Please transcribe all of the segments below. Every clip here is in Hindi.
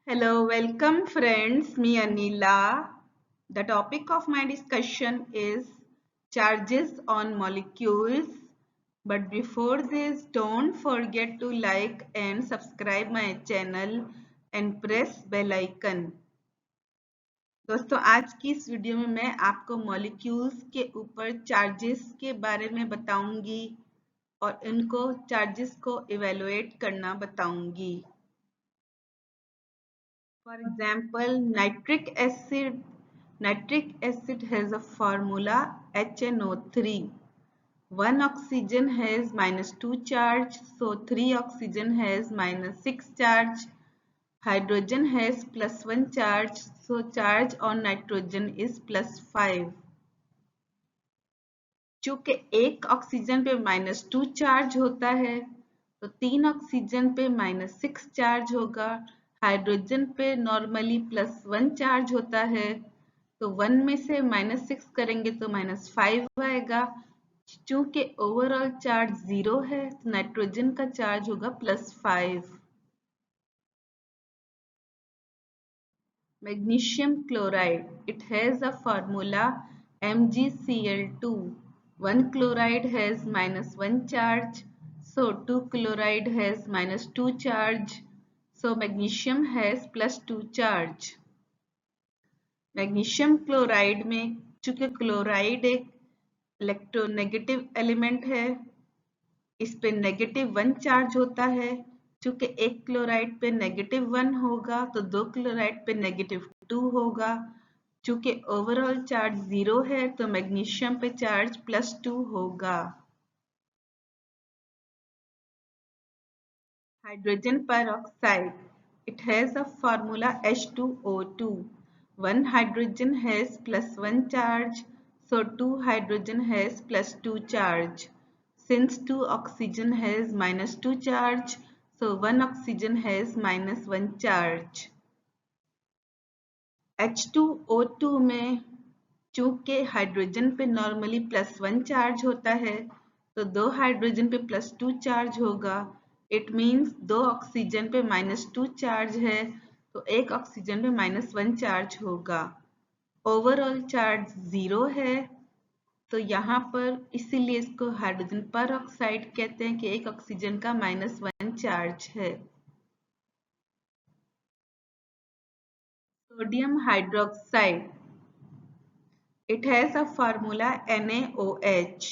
Hello, welcome friends. Me Anila. The topic of my discussion is charges on molecules. But before this, don't forget to like and subscribe my channel and press bell icon. दोस्तों आज की इस वीडियो में मैं आपको मॉलिक्यूल्स के ऊपर चार्जेस के बारे में बताऊंगी और इनको चार्जेस को इवेलुएट करना बताऊंगी. For example, nitric acid has a formula HNO3. One oxygen has -2 charge, so 3 oxygen has -6 charge. Hydrogen has +1 charge, so charge on nitrogen is +5. चूंकि एक ऑक्सीजन पे -2 चार्ज होता है तो 3 ऑक्सीजन पे -6 चार्ज होगा. हाइड्रोजन पे नॉर्मली +1 चार्ज होता है तो 1 में से -6 करेंगे तो -5 आएगा. चूंकि ओवरऑल चार्ज 0 है तो नाइट्रोजन का चार्ज होगा +5. Magnesium chloride. It has a formula MgCl2. One chloride has -1 charge, so 2 chloride has -2 charge, so magnesium has +2 charge. Magnesium chloride में चूंकि क्लोराइड एक इलेक्ट्रोनेगेटिव एलिमेंट है, इस पे -1 चार्ज होता है. चूंकि एक क्लोराइड पे -1 होगा तो दो क्लोराइड पे -2 होगा. चूंकि ओवरऑल चार्ज 0 है तो मैग्नीशियम पे चार्ज +2 होगा. Hydrogen peroxide. It has a formula H2O2. One hydrogen has +1 charge, so 2 hydrogen has +2 charge. Since 2 oxygen has -2 charge, so 1 oxygen has -1 charge. H2O2 में चूंकि हाइड्रोजन पे नॉर्मली +1 चार्ज होता है तो दो हाइड्रोजन पे +2 चार्ज होगा. इट मीन्स दो ऑक्सीजन पे -2 चार्ज है तो एक ऑक्सीजन पे -1 चार्ज होगा. ओवरऑल चार्ज 0 है तो यहाँ पर इसीलिए इसको हाइड्रोजन peroxide कहते हैं कि एक ऑक्सीजन का -1 चार्ज है. Sodium hydroxide. It has a formula NaOH.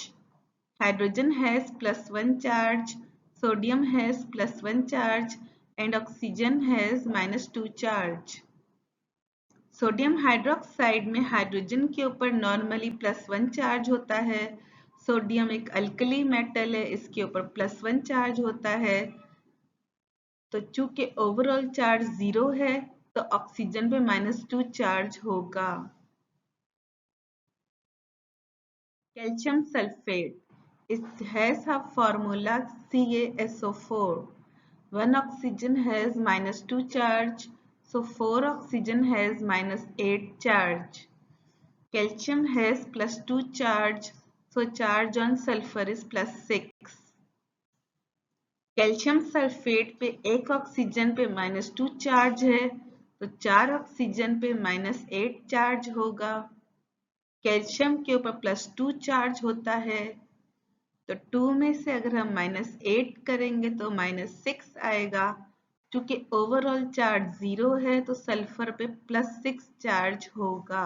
Hydrogen has +1 charge, sodium has +1 charge, and oxygen has -2 charge. Sodium hydroxide में हाइड्रोजन के ऊपर नॉर्मली +1 चार्ज होता है. सोडियम एक अल्कली मेटल है, इसके ऊपर +1 चार्ज होता है. तो चूंकि ओवरऑल चार्ज 0 है तो ऑक्सीजन पे -2 चार्ज होगा. Calcium sulfate. It has a formula CaSO4. One oxygen has -2 charge, so 4 oxygen has -8 charge. Calcium has +2 charge, so charge on sulfur is +6. Calcium sulphate पे एक ऑक्सीजन पे -2 चार्ज है तो 4 ऑक्सीजन पे -8 चार्ज होगा. कैल्शियम के ऊपर +2 चार्ज होता है तो 2 में से अगर हम -8 करेंगे तो -6 आएगा. क्योंकि ओवरऑल चार्ज 0 है तो सल्फर पे +6 चार्ज होगा.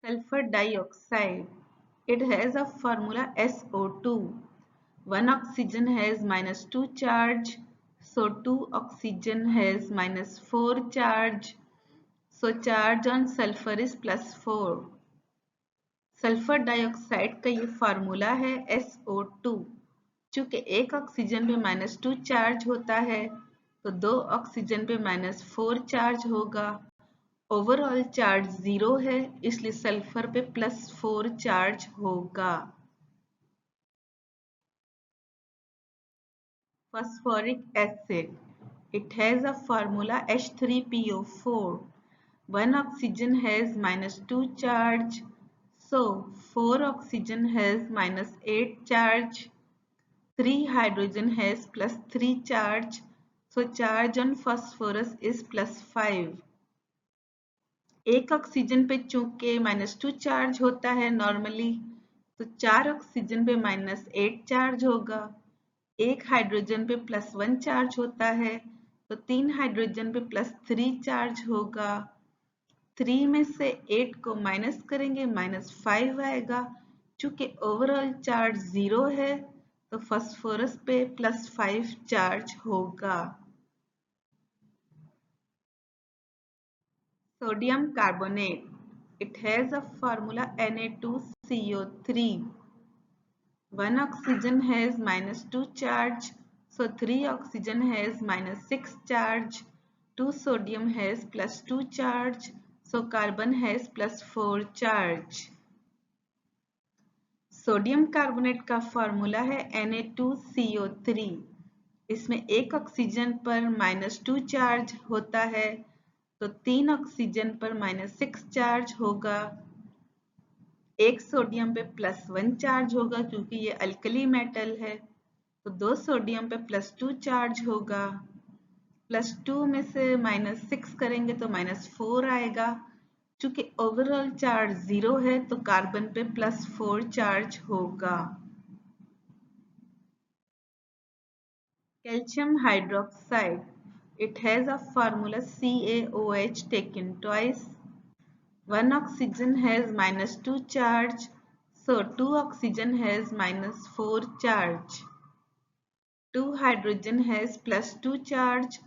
Sulphur dioxide. It has a formula SO2. One oxygen has -2 charge, so 2 oxygen has -4 charge. So charge on sulfur is +4. Sulphur dioxide का ये फार्मूला है SO2. चूंकि एक ऑक्सीजन पे -2 चार्ज होता है तो दो ऑक्सीजन पे -4 चार्ज होगा. ओवरऑल चार्ज 0 है इसलिए सल्फर पे +4 चार्ज होगा. Phosphoric acid. It has a formula H3PO4. One oxygen has -2 charge, so 4 oxygen has -8 charge. 3 hydrogen has +3 charge, So charge on phosphorus is +5. एक ऑक्सीजन पे चूंकि -2 चार्ज होता है नॉर्मली, तो 4 ऑक्सीजन पे -8 चार्ज होगा। एक हाइड्रोजन पे +1 चार्ज होता है, तो 3 हाइड्रोजन पे +3 चार्ज होगा। 3 में से 8 को माइनस करेंगे, -5 आएगा। चूंकि ओवरऑल चार्ज 0 है, तो फास्फोरस पे +5 चार्ज होगा। Sodium carbonate. It has a formula Na2CO3. One oxygen has -2 charge, so 3 oxygen has -6 charge. 2 sodium has +2 charge, so carbon has +4 charge. Sodium carbonate का फॉर्मूला है Na2CO3। इसमें एक ऑक्सीजन पर -2 चार्ज होता है, तो 3 ऑक्सीजन पर -6 चार्ज होगा। एक सोडियम पे +1 चार्ज होगा क्योंकि ये अल्कली मेटल है, तो 2 सोडियम पे +2 चार्ज होगा। +2 में से -6 करेंगे तो -4 आएगा। चूंकि ओवरऑल चार्ज 0 है, तो कार्बन पे +4 चार्ज होगा। Calcium hydroxide. It has a formula CaOH taken twice. One oxygen has -2 charge, so 2 oxygen has -4 charge. 2 hydrogen has +2 charge,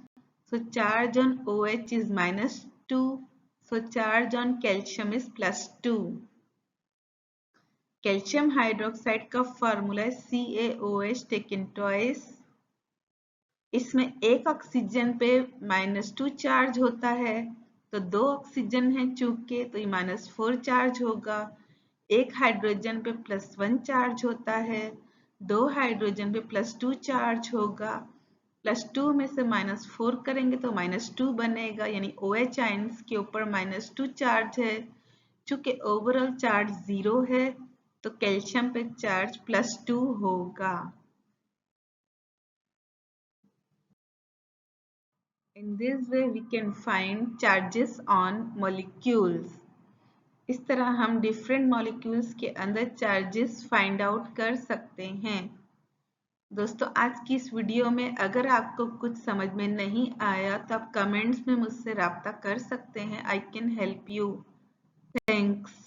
so charge on OH is -2, so charge on calcium is +2. Calcium hydroxide का फॉर्मूला है CaOH taken twice. इसमें एक ऑक्सीजन पे -2 चार्ज होता है, तो 2 ऑक्सीजन है चूंकि, तो ये -4 चार्ज होगा। एक हाइड्रोजन पे +1 चार्ज होता है, 2 हाइड्रोजन पे +2 चार्ज होगा। +2 में से -4 करेंगे तो -2 बनेगा, यानी OH आयंस के ऊपर -2 चार्ज है। चूंकि ओवरऑल चार्ज 0 है, तो कैल्शियम पे चार्ज +2 होगा। In this way we can find charges on molecules. इस तरह हम different molecules के अंदर charges find out कर सकते हैं। दोस्तों, आज की इस वीडियो में अगर आपको कुछ समझ में नहीं आया तो आप कमेंट्स में मुझसे राब्ता कर सकते हैं। I can help you. Thanks.